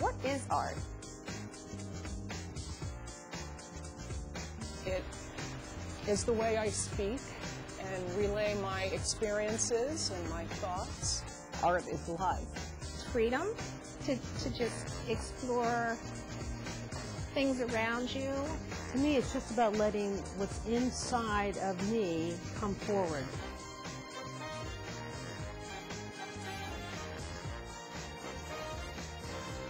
What is art? It is the way I speak and relay my experiences and my thoughts. Art is love. Freedom to just explore things around you. To me, it's just about letting what's inside of me come forward.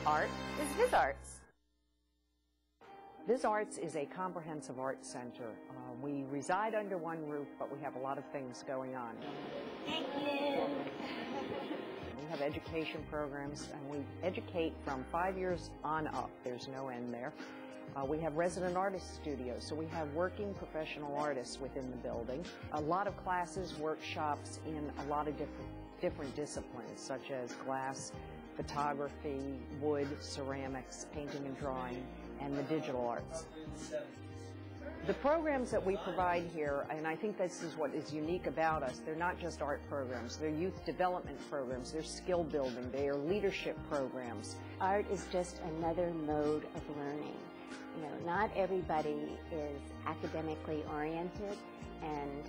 Art is VisArts. VisArts is a comprehensive art center. We reside under one roof, but we have a lot of things going on. Thank you. We have education programs, and we educate from 5 years on up. There's no end there. We have resident artist studios, so we have working professional artists within the building. A lot of classes, workshops in a lot of different disciplines, such as glass, photography, wood, ceramics, painting and drawing, and the digital arts. The programs that we provide here, and I think this is what is unique about us, they're not just art programs, they're youth development programs, they're skill building, they are leadership programs. Art is just another mode of learning. You know, not everybody is academically oriented, and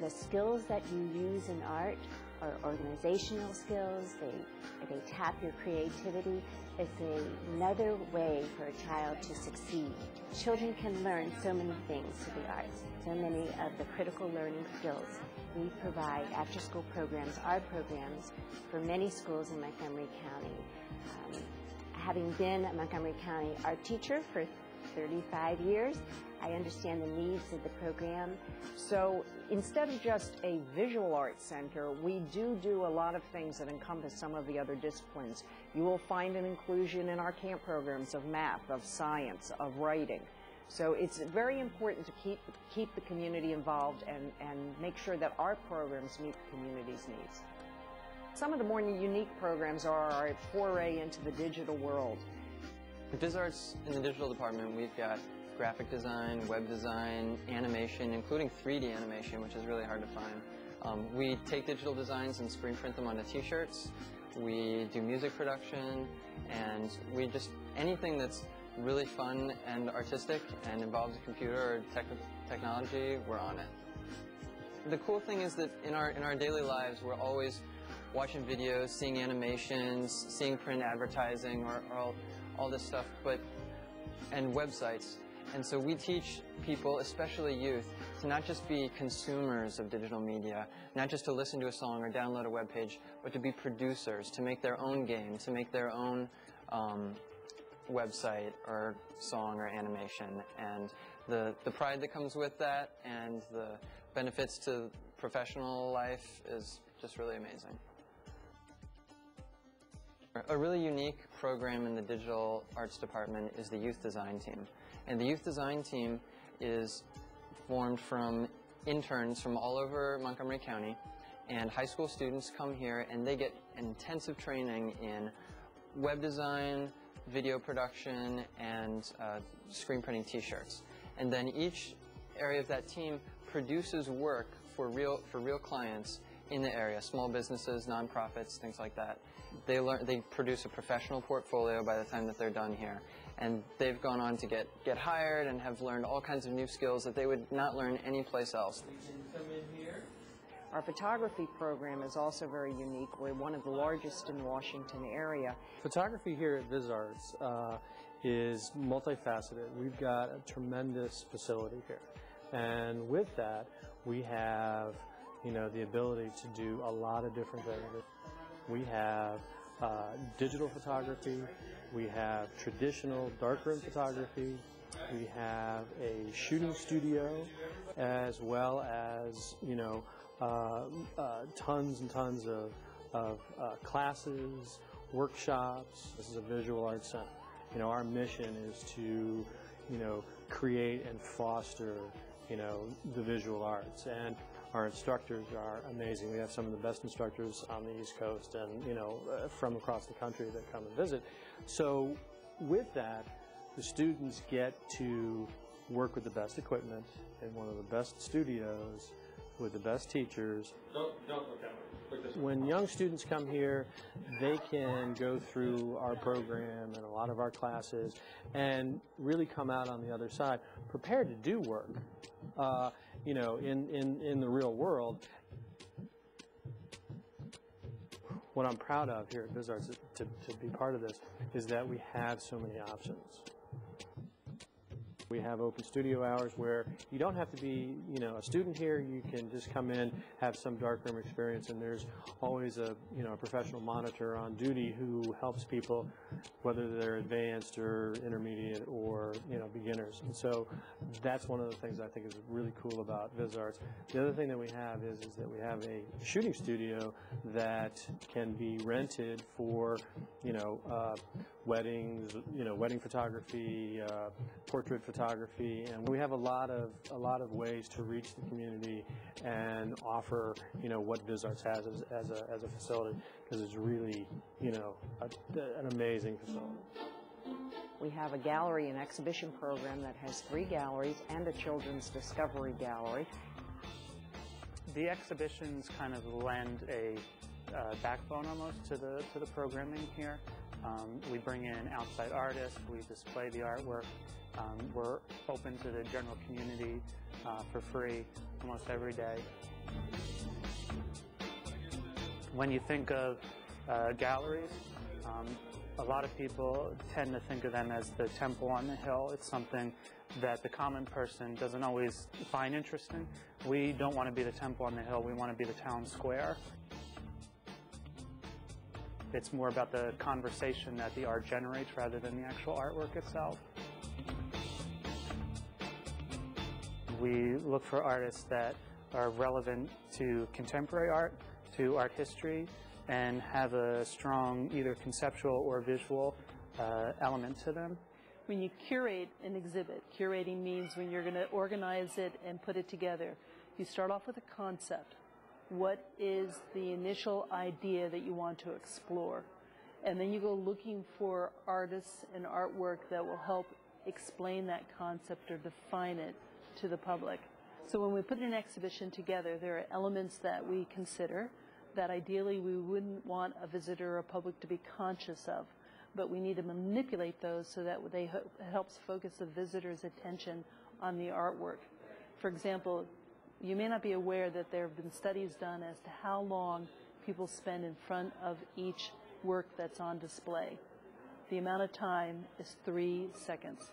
the skills that you use in art are organizational skills. They tap your creativity. It's another way for a child to succeed. Children can learn so many things through the arts, so many of the critical learning skills. We provide after-school programs, art programs, for many schools in Montgomery County. Having been a Montgomery County art teacher for 35 years, I understand the needs of the program. So instead of just a visual arts center, we do a lot of things that encompass some of the other disciplines. You will find an inclusion in our camp programs of math, of science, of writing. So it's very important to keep the community involved and make sure that our programs meet the community's needs. Some of the more unique programs are our foray into the digital world. At VisArts in the digital department, we've got graphic design, web design, animation, including 3D animation, which is really hard to find. We take digital designs and screen print them onto t-shirts. We do music production, and we just, anything that's really fun and artistic and involves a computer or technology, we're on it. The cool thing is that in our daily lives, we're always watching videos, seeing animations, seeing print advertising, or all this stuff, and websites. And so we teach people, especially youth, to not just be consumers of digital media, not just to listen to a song or download a web page, but to be producers, to make their own game, to make their own website or song or animation. And the pride that comes with that and the benefits to professional life is just really amazing. A really unique program in the digital arts department is the youth design team. And the youth design team is formed from interns from all over Montgomery County, and high school students come here and they get intensive training in web design, video production, and screen printing t-shirts. And then each area of that team produces work for real clients in the area, small businesses, nonprofits, things like that. They produce a professional portfolio by the time that they're done here. And they've gone on to get hired and have learned all kinds of new skills that they would not learn anyplace else. Our photography program is also very unique. We're one of the largest in the Washington area. Photography here at VisArts is multifaceted. We've got a tremendous facility here. And with that, we have the ability to do a lot of different things. We have digital photography, we have traditional darkroom photography, we have a shooting studio, as well as tons and tons of classes workshops. This is a visual arts center. You know, our mission is to, you know, create and foster, you know, the visual arts. And our instructors are amazing. We have some of the best instructors on the East Coast and, you know, from across the country that come and visit. So with that, the students get to work with the best equipment in one of the best studios with the best teachers. Don't look at me. Look this way. When young students come here, they can go through our program and a lot of our classes and really come out on the other side prepared to do work, you know, in the real world. What I'm proud of here at VisArts to be part of this is that we have so many options. We have open studio hours where you don't have to be, you know, a student here. You can just come in, have some darkroom experience, and there's always a, you know, a professional monitor on duty who helps people, whether they're advanced or intermediate or, you know, beginners. And so that's one of the things I think is really cool about VisArts. The other thing that we have is that we have a shooting studio that can be rented for, you know, weddings, you know, wedding photography, portrait photography, and we have a lot of ways to reach the community and offer, you know, what VisArts has as a facility, because it's really, you know, an amazing facility. We have a gallery and exhibition program that has 3 galleries and a children's discovery gallery. The exhibitions kind of lend a backbone almost to the programming here. We bring in outside artists, we display the artwork. We're open to the general community for free almost every day. When you think of galleries, a lot of people tend to think of them as the temple on the hill. It's something that the common person doesn't always find interesting. We don't want to be the temple on the hill, we want to be the town square. It's more about the conversation that the art generates rather than the actual artwork itself. We look for artists that are relevant to contemporary art, to art history, and have a strong either conceptual or visual element to them. When you curate an exhibit, curating means when you're going to organize it and put it together, you start off with a concept. What is the initial idea that you want to explore? And then you go looking for artists and artwork that will help explain that concept or define it to the public. So when we put an exhibition together, there are elements that we consider that ideally we wouldn't want a visitor or public to be conscious of, but we need to manipulate those so that it helps focus the visitor's attention on the artwork. For example, you may not be aware that there have been studies done as to how long people spend in front of each work that's on display. The amount of time is 3 seconds.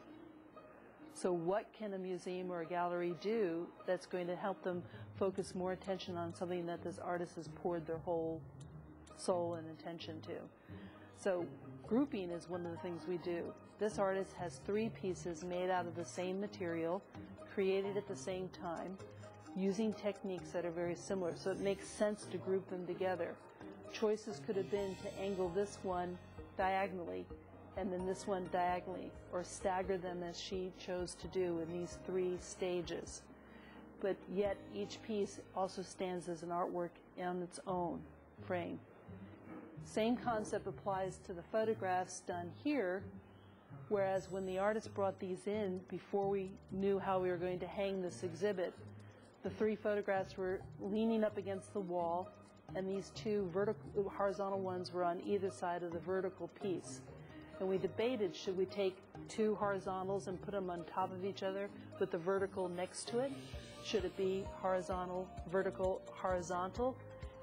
So what can a museum or a gallery do that's going to help them focus more attention on something that this artist has poured their whole soul and attention to? So grouping is one of the things we do. This artist has 3 pieces made out of the same material, created at the same time, using techniques that are very similar, so it makes sense to group them together. Choices could have been to angle this one diagonally and then this one diagonally, or stagger them as she chose to do in these 3 stages. But yet each piece also stands as an artwork on its own frame. Same concept applies to the photographs done here, whereas when the artist brought these in, before we knew how we were going to hang this exhibit, the 3 photographs were leaning up against the wall, and these 2 horizontal ones were on either side of the vertical piece. And we debated, should we take 2 horizontals and put them on top of each other with the vertical next to it? Should it be horizontal, vertical, horizontal?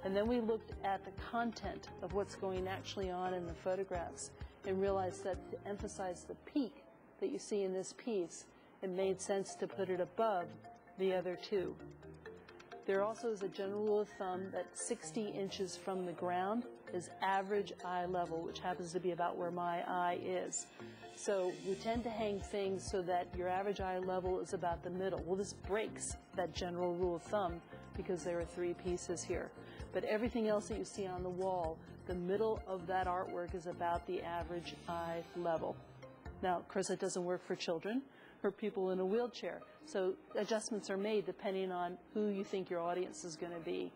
And then we looked at the content of what's going actually on in the photographs and realized that to emphasize the peak that you see in this piece, it made sense to put it above the other 2. There also is a general rule of thumb that 60 inches from the ground is average eye level, which happens to be about where my eye is. So we tend to hang things so that your average eye level is about the middle. Well, this breaks that general rule of thumb because there are 3 pieces here. but everything else that you see on the wall, the middle of that artwork is about the average eye level. Now, of course, it doesn't work for children or people in a wheelchair, so adjustments are made depending on who you think your audience is going to be.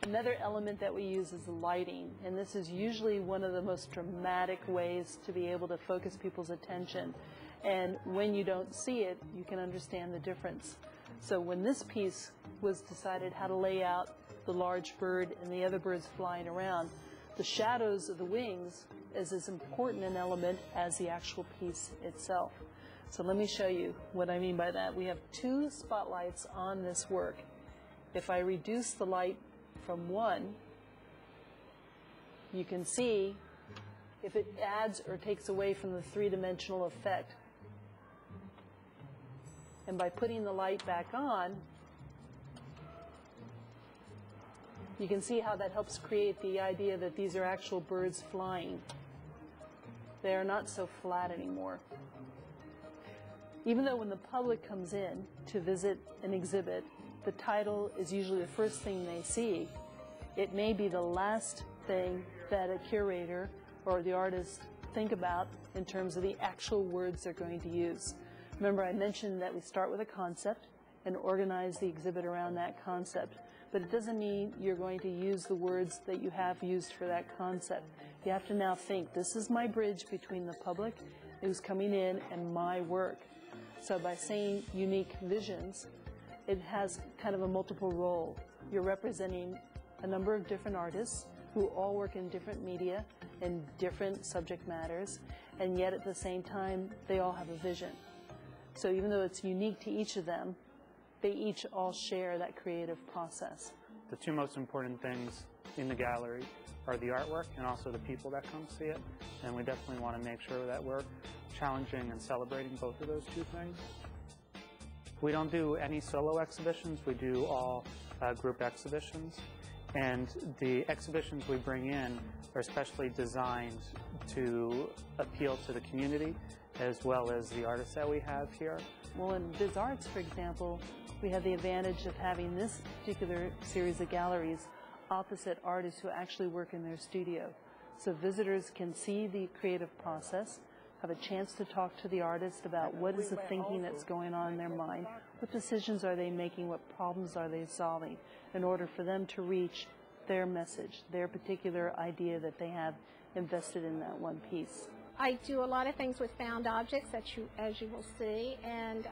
Another element that we use is lighting, and this is usually one of the most dramatic ways to be able to focus people's attention. And when you don't see it, you can understand the difference. So when this piece was decided how to lay out the large bird and the other birds flying around, the shadows of the wings is as important an element as the actual piece itself. So let me show you what I mean by that. We have 2 spotlights on this work. If I reduce the light from 1, you can see if it adds or takes away from the 3-dimensional effect. And by putting the light back on, you can see how that helps create the idea that these are actual birds flying. They are not so flat anymore. Even though when the public comes in to visit an exhibit, the title is usually the first thing they see, it may be the last thing that a curator or the artist think about in terms of the actual words they're going to use. Remember, I mentioned that we start with a concept and organize the exhibit around that concept. But it doesn't mean you're going to use the words that you have used for that concept. You have to now think, this is my bridge between the public who's coming in and my work. So by saying unique visions, it has kind of a multiple role. You're representing a number of different artists who all work in different media and different subject matters, and yet at the same time, they all have a vision. So even though it's unique to each of them, they each all share that creative process. The 2 most important things in the gallery are the artwork and also the people that come see it. And we definitely want to make sure that we're challenging and celebrating both of those 2 things. We don't do any solo exhibitions. We do all group exhibitions. And the exhibitions we bring in are especially designed to appeal to the community as well as the artists that we have here. Well, in VisArts, for example, we have the advantage of having this particular series of galleries opposite artists who actually work in their studio. So visitors can see the creative process, have a chance to talk to the artist about what is the thinking that's going on in their mind, what decisions are they making, what problems are they solving, in order for them to reach their message, their particular idea that they have invested in that one piece. I do a lot of things with found objects, as you will see, and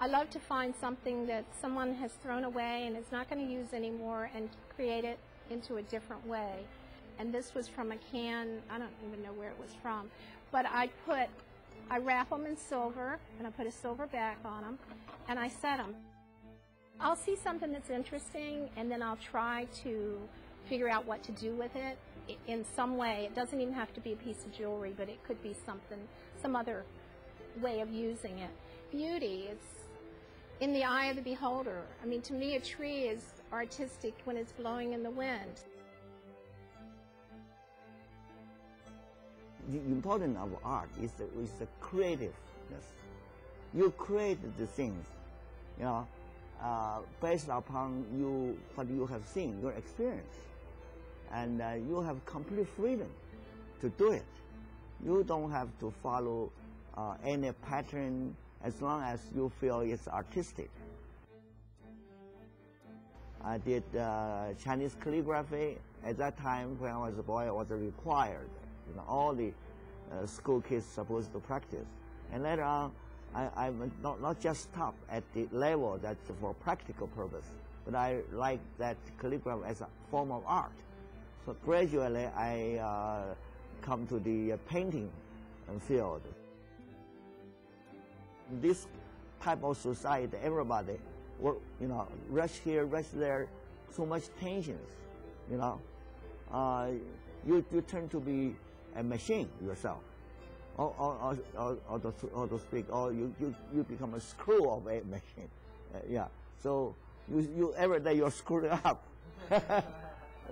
I love to find something that someone has thrown away and is not going to use anymore and create it into a different way. And this was from a can, I don't even know where it was from, but I wrap them in silver, and I put a silver back on them, and I set them. I'll see something that's interesting, and then I'll try to figure out what to do with it in some way. It doesn't even have to be a piece of jewelry, but it could be something, some other way of using it. Beauty is in the eye of the beholder. I mean, to me, a tree is artistic when it's blowing in the wind. The importance of art is the creativeness. You create the things, you know, based upon what you have seen, your experience. And you have complete freedom to do it. You don't have to follow any pattern as long as you feel it's artistic. I did Chinese calligraphy. At that time, when I was a boy, it was required. You know, all the school kids supposed to practice. And later on, I'm not just stop at the level that's for practical purpose, but I like that calligraphy as a form of art. So gradually, I come to the painting field. This type of society, everybody, you know, rush here, rush there, so much tensions, you know. You turn to be a machine yourself, or to speak, or you become a screw of a machine. Yeah. So you every day you're screwed up.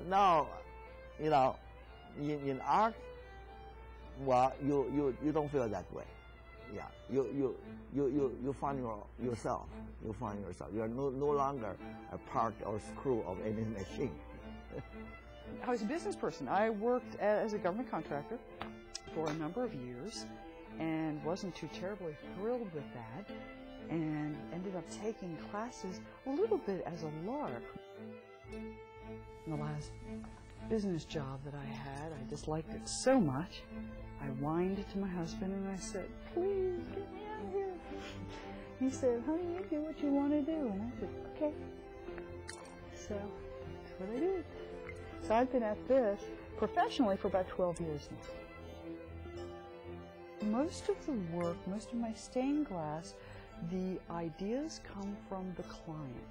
Now, you know, in art, well, you don't feel that way. Yeah, you find yourself. You find yourself. You are no longer a part or screw of any machine. I was a business person. I worked as a government contractor for a number of years and wasn't too terribly thrilled with that, and ended up taking classes a little bit as a lark. The last business job that I had, I disliked it so much, I whined to my husband and I said, "Please get me out of here." He said, "Honey, you do what you want to do." And I said, "Okay." So that's what I did. So I've been at this professionally for about 12 years now. Most of the work, most of my stained glass, the ideas come from the client.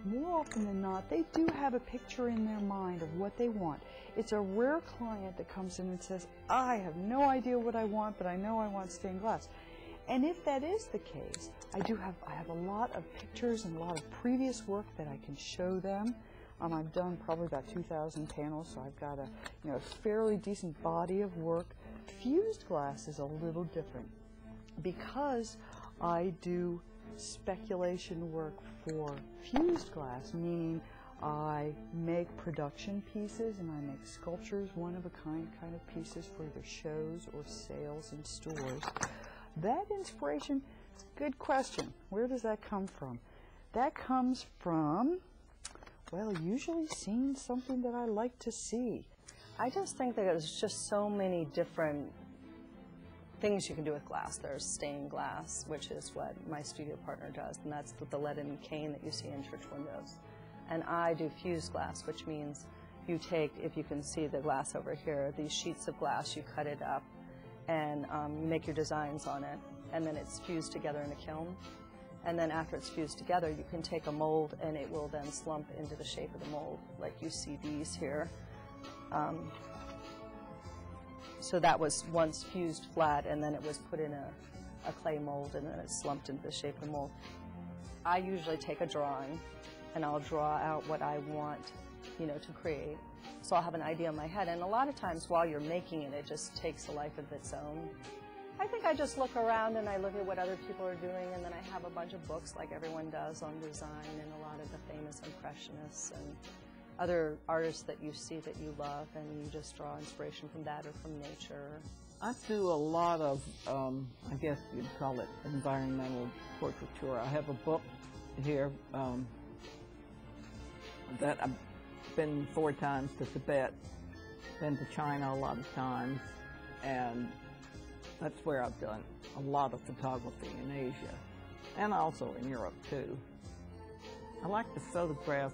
More often than not, they do have a picture in their mind of what they want. It's a rare client that comes in and says, "I have no idea what I want, but I know I want stained glass." And if that is the case, I have a lot of pictures and a lot of previous work that I can show them. I've done probably about 2,000 panels, so I've got a fairly decent body of work. Fused glass is a little different because I do speculation work for fused glass, meaning I make production pieces and I make sculptures, one-of-a-kind kind of pieces for either shows or sales in stores. That inspiration, it's a good question. Where does that come from? That comes from, well, usually seeing something that I like to see. I just think that there's just so many different things you can do with glass. There's stained glass, which is what my studio partner does, and that's the lead and cane that you see in church windows. And I do fused glass, which means you take, if you can see the glass over here, these sheets of glass, you cut it up, and you make your designs on it, and then it's fused together in a kiln. And then after it's fused together, you can take a mold, and it will then slump into the shape of the mold, like you see these here. So that was once fused flat, and then it was put in a clay mold, and then it slumped into the shape of the mold. I usually take a drawing, and I'll draw out what I want, to create. So I'll have an idea in my head, and a lot of times while you're making it, it just takes a life of its own. I think I just look around and I look at what other people are doing, and then I have a bunch of books like everyone does on design, and a lot of the famous impressionists and other artists that you see that you love, and you just draw inspiration from that or from nature. I do a lot of, I guess you'd call it environmental portraiture. I have a book here that I've been 4 times to Tibet, been to China a lot of times, and that's where I've done a lot of photography in Asia, and also in Europe too. I like to photograph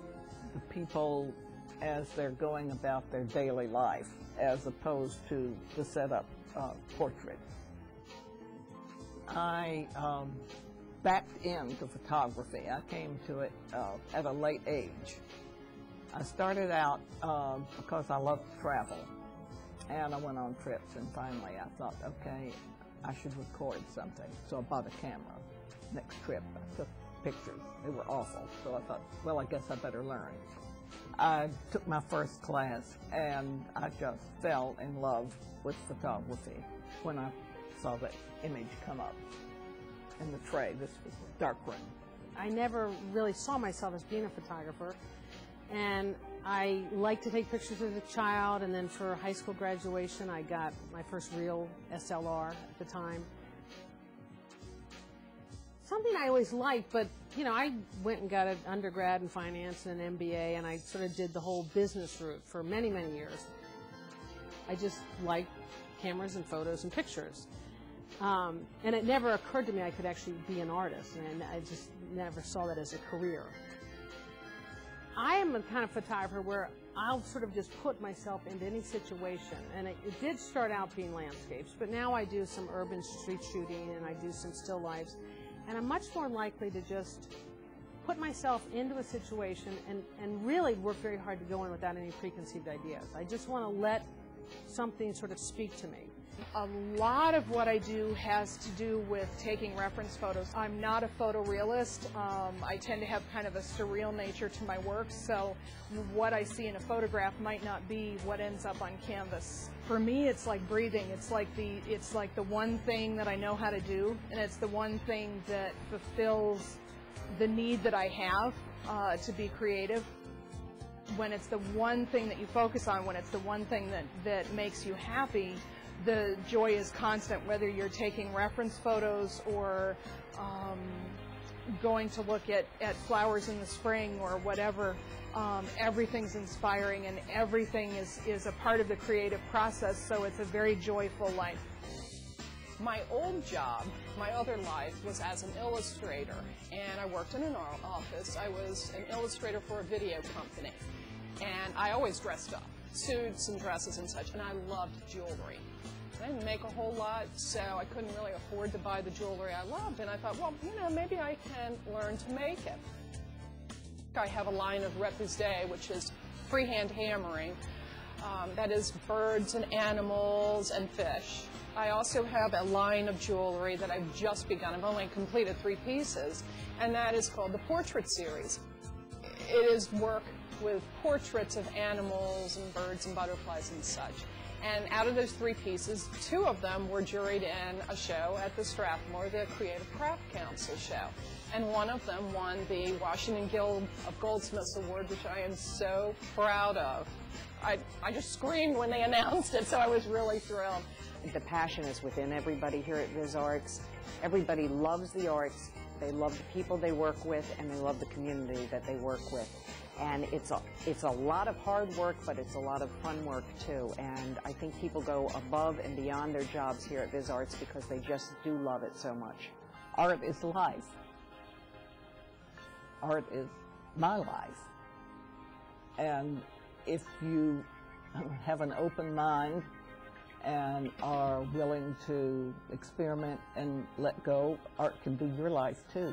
the people as they're going about their daily life, as opposed to the setup portrait. I backed into photography. I came to it at a late age. I started out because I love to travel, and I went on trips, and finally I thought, okay, I should record something. So I bought a camera. Next trip, I took pictures. They were awful, so I thought, well, I guess I better learn. I took my first class, and I just fell in love with photography when I saw the image come up in the tray. This was a dark room. I never really saw myself as being a photographer, and I liked to take pictures as a child, and then for high school graduation I got my first real SLR at the time. Something I always liked, but I went and got an undergrad in finance and an MBA, and I sort of did the whole business route for many, many years. I just liked cameras and photos and pictures. And it never occurred to me I could actually be an artist, and I just never saw that as a career. I am a kind of photographer where I'll sort of just put myself into any situation, and it did start out being landscapes, but now I do some urban street shooting and I do some still lifes, and I'm much more likely to just put myself into a situation and really work very hard to go in without any preconceived ideas. I just want to let something sort of speak to me. A lot of what I do has to do with taking reference photos. I'm not a photorealist. I tend to have kind of a surreal nature to my work, so what I see in a photograph might not be what ends up on canvas. For me, it's like breathing. It's like the one thing that I know how to do, and it's the one thing that fulfills the need that I have to be creative. when it's the one thing that you focus on, when it's the one thing that makes you happy, the joy is constant, whether you're taking reference photos or going to look at flowers in the spring or whatever. Everything's inspiring and everything is a part of the creative process, so it's a very joyful life. My old job, my other life, was as an illustrator, and I worked in an office. I was an illustrator for a video company, and I always dressed up, suits and dresses and such, and I loved jewelry. I didn't make a whole lot, so I couldn't really afford to buy the jewelry I loved, and I thought, well, you know, maybe I can learn to make it. I have a line of repoussé, which is freehand hammering. That is birds and animals and fish. I also have a line of jewelry that I've just begun. I've only completed 3 pieces, and that is called the Portrait Series. It is work with portraits of animals and birds and butterflies and such. And out of those 3 pieces, 2 of them were juried in a show at the Strathmore, the Creative Craft Council show. And one of them won the Washington Guild of Goldsmiths Award, which I am so proud of. I just screamed when they announced it, so I was really thrilled. The passion is within everybody here at VisArts. Everybody loves the arts, they love the people they work with, and they love the community that they work with. And it's a lot of hard work, but it's a lot of fun work too. And I think people go above and beyond their jobs here at VisArts because they just do love it so much. Art is life. Art is my life. And if you have an open mind and are willing to experiment and let go, art can be your life too.